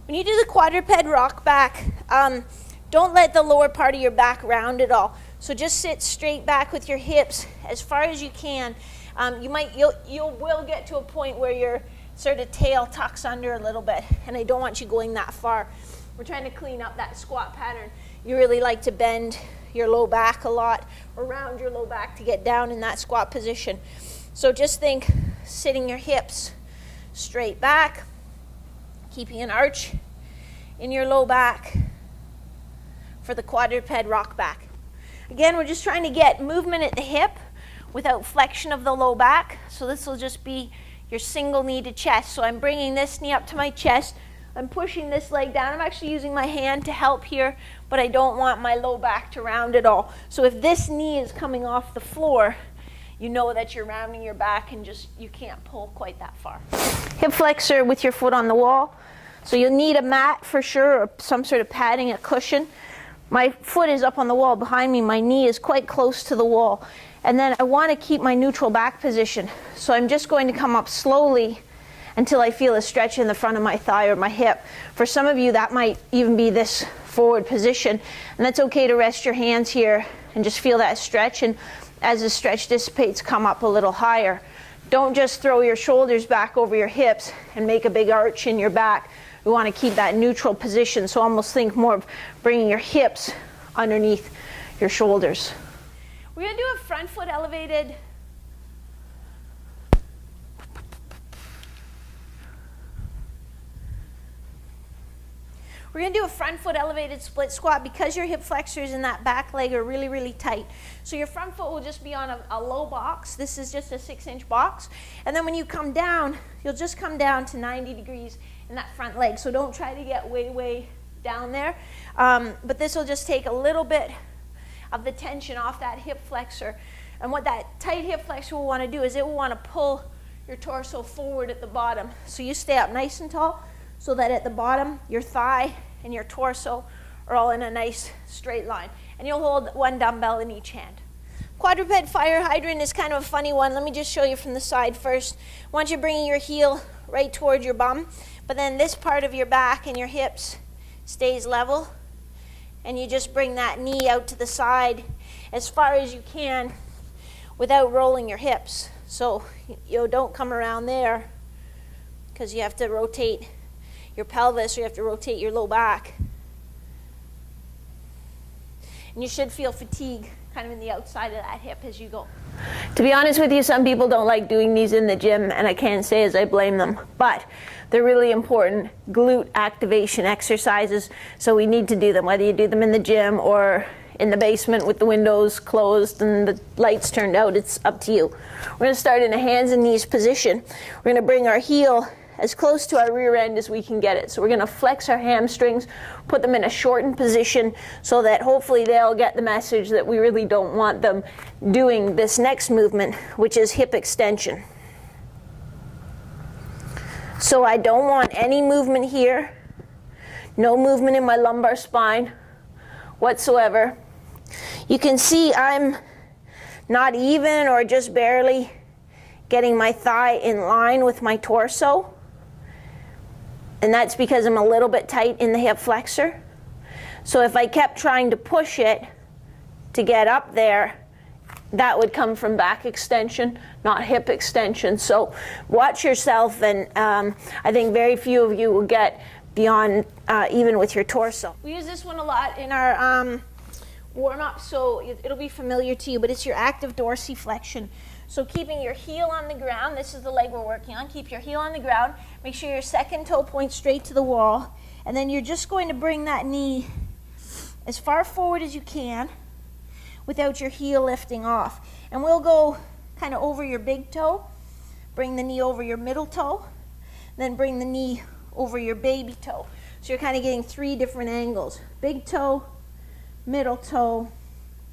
When you do the quadruped rock back, don't let the lower part of your back round at all. So just sit straight back with your hips as far as you can. You will get to a point where your sort of tail tucks under a little bit, and I don't want you going that far. We're trying to clean up that squat pattern. You really like to bend your low back a lot, or round your low back to get down in that squat position. So just think sitting your hips straight back, keeping an arch in your low back for the quadruped rock back. Again, we're just trying to get movement at the hip without flexion of the low back. So this will just be your single knee to chest. So I'm bringing this knee up to my chest. I'm pushing this leg down. I'm actually using my hand to help here, but I don't want my low back to round at all. So if this knee is coming off the floor, you know that you're rounding your back and just, you can't pull quite that far. Hip flexor with your foot on the wall. So you'll need a mat for sure, or some sort of padding, a cushion. My foot is up on the wall behind me. My knee is quite close to the wall. And then I want to keep my neutral back position. So I'm just going to come up slowly until I feel a stretch in the front of my thigh or my hip. For some of you, that might even be this forward position. And that's okay to rest your hands here and just feel that stretch. And as the stretch dissipates, come up a little higher. Don't just throw your shoulders back over your hips and make a big arch in your back. We want to keep that neutral position. So almost think more of bringing your hips underneath your shoulders. We're going to do a front foot elevated. We're going to do a front foot elevated split squat because your hip flexors in that back leg are really, really tight. So your front foot will just be on a low box. This is just a 6-inch box. And then when you come down, you'll just come down to 90 degrees in that front leg. So don't try to get way, way down there. But this will just take a little bit of the tension off that hip flexor. And what that tight hip flexor will want to do is it will want to pull your torso forward at the bottom. So you stay up nice and tall so that at the bottom, your thigh and your torso are all in a nice straight line. And you'll hold one dumbbell in each hand. Quadruped fire hydrant is kind of a funny one. Let me just show you from the side first. I want you bringing your heel right towards your bum, but then this part of your back and your hips stays level. And you just bring that knee out to the side as far as you can without rolling your hips. So you don't come around there because you have to rotate your pelvis or you have to rotate your low back. And you should feel fatigue kind of in the outside of that hip as you go. To be honest with you, some people don't like doing these in the gym, and I can't say as I blame them, but they're really important glute activation exercises, so we need to do them, whether you do them in the gym or in the basement with the windows closed and the lights turned out. It's up to you. We're going to start in a hands and knees position. We're going to bring our heel as close to our rear end as we can get it. So we're going to flex our hamstrings, put them in a shortened position so that hopefully they'll get the message that we really don't want them doing this next movement, which is hip extension. So I don't want any movement here, no movement in my lumbar spine whatsoever. You can see I'm not even or just barely getting my thigh in line with my torso. And that's because I'm a little bit tight in the hip flexor. So if I kept trying to push it to get up there, that would come from back extension, not hip extension. So watch yourself, and I think very few of you will get beyond even with your torso. We use this one a lot in our warm-up, so it'll be familiar to you, but it's your active dorsiflexion. So keeping your heel on the ground, this is the leg we're working on, keep your heel on the ground, make sure your second toe points straight to the wall, and then you're just going to bring that knee as far forward as you can without your heel lifting off. And we'll go kind of over your big toe, bring the knee over your middle toe, then bring the knee over your baby toe. So you're kind of getting 3 different angles. Big toe, middle toe,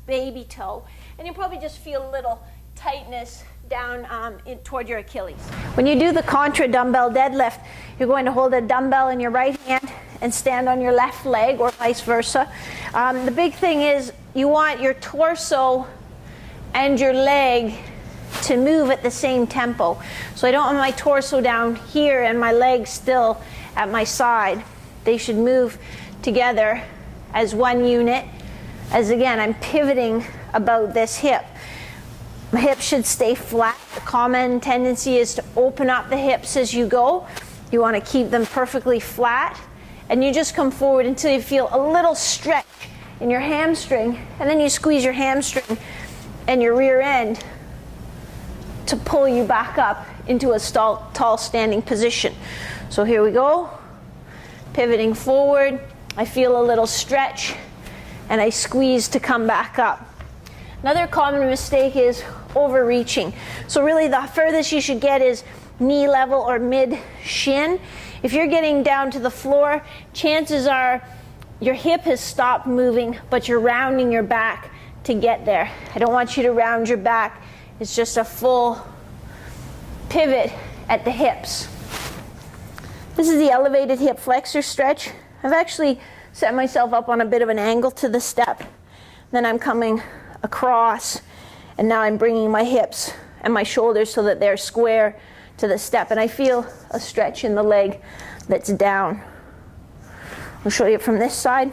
baby toe. And you'll probably just feel a little tightness down toward your Achilles. When you do the Contra dumbbell deadlift, you're going to hold a dumbbell in your right hand and stand on your left leg, or vice versa. The big thing is you want your torso and your leg to move at the same tempo. So I don't want my torso down here and my legs still at my side. They should move together as one unit. As again, I'm pivoting about this hip. My hips should stay flat. The common tendency is to open up the hips as you go. You want to keep them perfectly flat. And you just come forward until you feel a little stretch in your hamstring. And then you squeeze your hamstring and your rear end to pull you back up into a tall standing position. So here we go. Pivoting forward. I feel a little stretch and I squeeze to come back up. Another common mistake is overreaching. So really the furthest you should get is knee level or mid shin. If you're getting down to the floor, chances are your hip has stopped moving, but you're rounding your back to get there. I don't want you to round your back. It's just a full pivot at the hips. This is the elevated hip flexor stretch. I've actually set myself up on a bit of an angle to the step. Then I'm coming across, and now I'm bringing my hips and my shoulders so that they're square to the step, and I feel a stretch in the leg that's down. I'll show you from this side.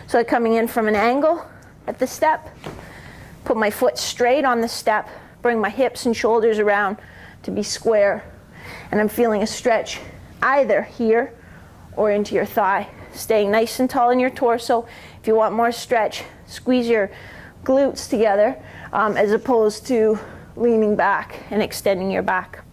So I'm coming in from an angle at the step, put my foot straight on the step, bring my hips and shoulders around to be square, and I'm feeling a stretch either here or into your thigh. Staying nice and tall in your torso. If you want more stretch, squeeze your glutes together as opposed to leaning back and extending your back.